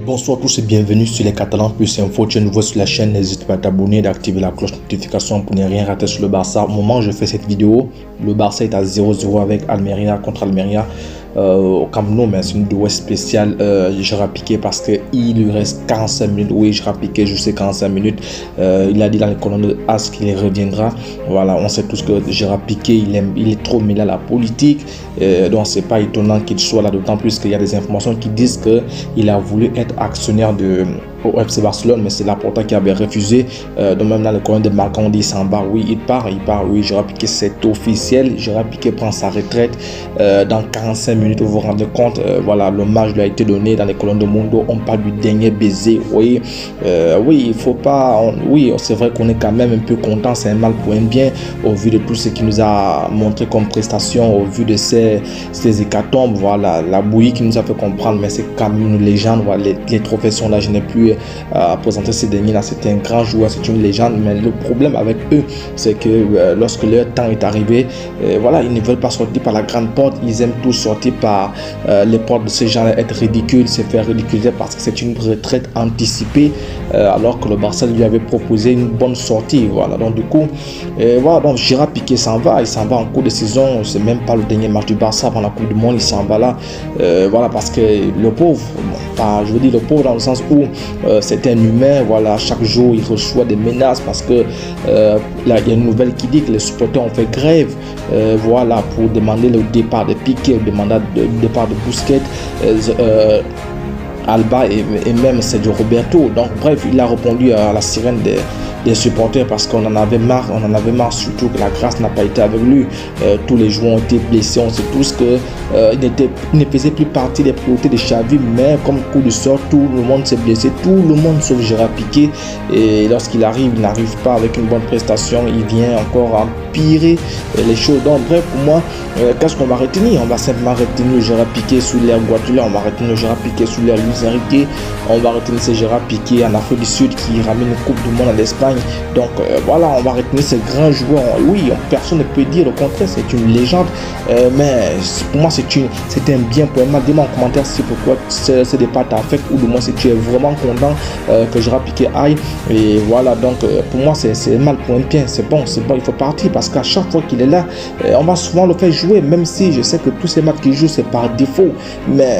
Bonsoir à tous et bienvenue sur les Catalans Plus Info. Tu es nouveau sur la chaîne, n'hésite pas à t'abonner, d'activer la cloche de notification pour ne rien rater sur le Barça. Au moment où je fais cette vidéo, le Barça est à 0-0 avec Almeria contre Almeria au Camp Nou, mais c'est une vidéo spéciale. Gérard Piqué parce qu'il lui reste 45 minutes. Oui, Gérard Piqué, je sais 45 minutes. Il a dit dans les colonnes de As qu'il reviendra. Voilà, on sait tous que Gérard Piqué, il est trop mêlé à la politique. Donc c'est pas étonnant qu'il soit là, d'autant plus qu'il y a des informations qui disent qu'il a voulu être actionnaire au FC Barcelone, mais c'est Laporta qui avait refusé. Donc même dans le colonne de Marca, on dit il s'en va. Oui, il part. Oui, Gérard Piqué, c'est officiel. Gérard Piqué prend sa retraite dans 45 minutes. Vous vous rendez compte, voilà, l'hommage lui a été donné dans les colonnes de Mundo. On parle du dernier baiser. Oui, oui, il faut pas. Oui, c'est vrai qu'on est quand même un peu content. C'est un mal pour un bien au vu de tout ce qu'il nous a montré comme prestation, au vu de ces hécatombes. Voilà, la bouillie qui nous a fait comprendre, mais c'est quand même une légende. Voilà, les trophées sont là. Je n'ai plus à présenter ces derniers là. C'était un grand joueur, c'est une légende, mais le problème avec eux, c'est que lorsque leur temps est arrivé, voilà, ils ne veulent pas sortir par la grande porte. Ils aiment tous sortir par les portes de ces gens, être ridicules, se faire ridiculiser parce que c'est une retraite anticipée, alors que le Barça lui avait proposé une bonne sortie. Voilà, donc du coup, voilà, donc Gérard Piqué s'en va, il s'en va en cours de saison. C'est même pas le dernier match du Barça avant la Coupe du Monde, il s'en va là. Voilà, parce que le pauvre, bon, je veux dire le pauvre dans le sens où c'est un humain. Voilà, chaque jour il reçoit des menaces parce que là il y a une nouvelle qui dit que les supporters ont fait grève, voilà, pour demander le départ de Piqué, demander le départ de Busquets, Alba et même Sergio Roberto. Donc bref, il a répondu à la sirène des supporters parce qu'on en avait marre. On en avait marre surtout que la grâce n'a pas été avec lui. Tous les joueurs ont été blessés. On sait tous que il ne faisait plus partie des priorités de Xavi, mais comme coup de sort, tout le monde s'est blessé, tout le monde sauf Gérard Piqué. Et lorsqu'il arrive, il n'arrive pas avec une bonne prestation, il vient encore empirer les choses. Donc bref, pour moi, qu'est-ce qu'on va retenir? On va simplement retenir Gérard Piqué sous l'ère Guardiola, on va retenir Gérard Piqué sous l'ère Luis Enrique, on va retenir ce Gérard Piqué en Afrique du Sud qui ramène une Coupe du Monde en Espagne. Donc voilà, on va retenir ces grands joueurs. Oui, personne ne peut dire le contraire, c'est une légende, mais pour moi c'est un bien pour un mal. Dis-moi en commentaire si pourquoi ce départ t'affecte, ou du moins si tu es vraiment content que Gérard Piqué aille. Et voilà, donc pour moi c'est un mal pour un bien. C'est bon, il faut partir parce qu'à chaque fois qu'il est là, on va souvent le faire jouer, même si je sais que tous ces matchs qu'il joue c'est par défaut, mais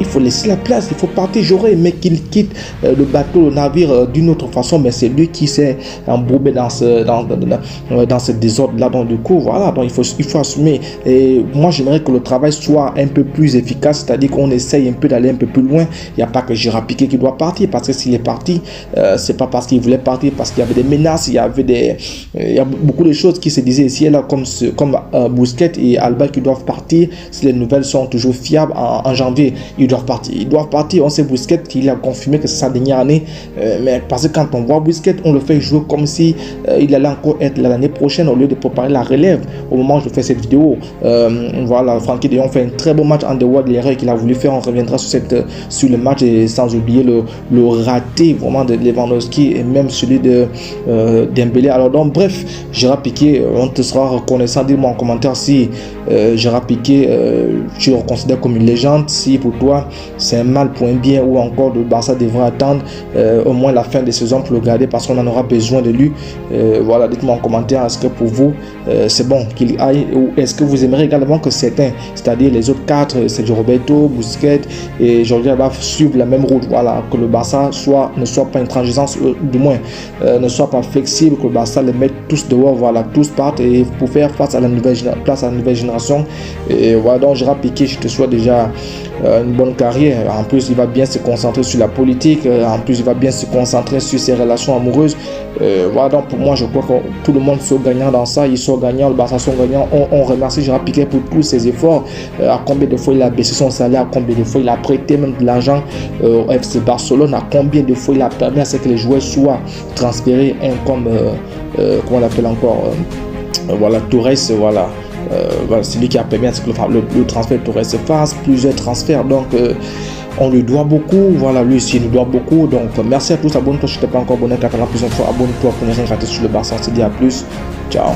il faut laisser la place, il faut partir. J'aurais aimé qu'il quitte le bateau, le navire d'une autre façon, mais c'est lui qui s'est embourbé dans ce désordre là. Donc du coup voilà, donc il faut assumer. Et moi j'aimerais que le travail soit un peu plus efficace, c'est-à-dire qu'on essaye un peu d'aller un peu plus loin. Il n'y a pas que Gérard Piqué qui doit partir, parce que s'il est parti, c'est pas parce qu'il voulait partir, parce qu'il y avait des menaces, il y a beaucoup de choses qui se disaient ici et là, comme Busquets et Alba qui doivent partir. Si les nouvelles sont toujours fiables, en janvier ils doivent partir. On sait Busquets qu'il a confirmé que c'est sa dernière année, mais parce que quand on voit Busquets, on le fait jouer comme si il allait encore être là l'année prochaine au lieu de préparer la relève. Au moment où je fais cette vidéo, voilà, Frenkie de Jong fait un très beau match en dehors de l'erreur qu'il a voulu faire. On reviendra sur le match, et sans oublier le raté vraiment de Lewandowski et même celui de Dembélé. Alors donc bref, Gérard Piqué, on te sera reconnaissant. Dis-moi en commentaire si Gérard Piqué tu le considères comme une légende, si pour toi c'est un mal pour un bien, ou encore le Barça devrait attendre au moins la fin de saison pour le garder parce qu'on en aura besoin de lui. Voilà, dites-moi en commentaire, est-ce que pour vous c'est bon qu'il aille, ou est-ce que vous aimeriez également que certains, c'est-à-dire les autres quatre, Sergio Roberto, Busquets et Jordi Alba, suivent la même route? Voilà, que le Barça ne soit pas une transigence, du moins ne soit pas flexible, que le Barça les mette tous dehors. Voilà, tous partent et pour faire face à la nouvelle génération. Et voilà, donc Gérard Piqué, je te souhaite déjà une bonne carrière. En plus, il va bien se concentrer sur la politique, en plus il va bien se concentrer sur ses relations amoureuses. Voilà, donc pour moi je crois que tout le monde sort gagnant dans ça. Ils sont gagnants, le Barça sont gagnants. On remercie Gérard Piqué pour tous ses efforts. À combien de fois il a baissé son salaire, à combien de fois il a prêté même de l'argent au FC Barcelone, à combien de fois il a permis à ce que les joueurs soient transférés, comme comment on l'appelle encore, voilà, Torres, voilà. Voilà, c'est lui qui a permis à ce que le transfert Torres se fasse, plusieurs transferts. Donc on lui doit beaucoup. Voilà, lui aussi il nous doit beaucoup. Donc merci à tous. Abonne-toi si tu n'es pas encore abonné. Catalan Plus Info, abonne-toi pour ne rien rater sur le Barça. On se dit à plus. Ciao.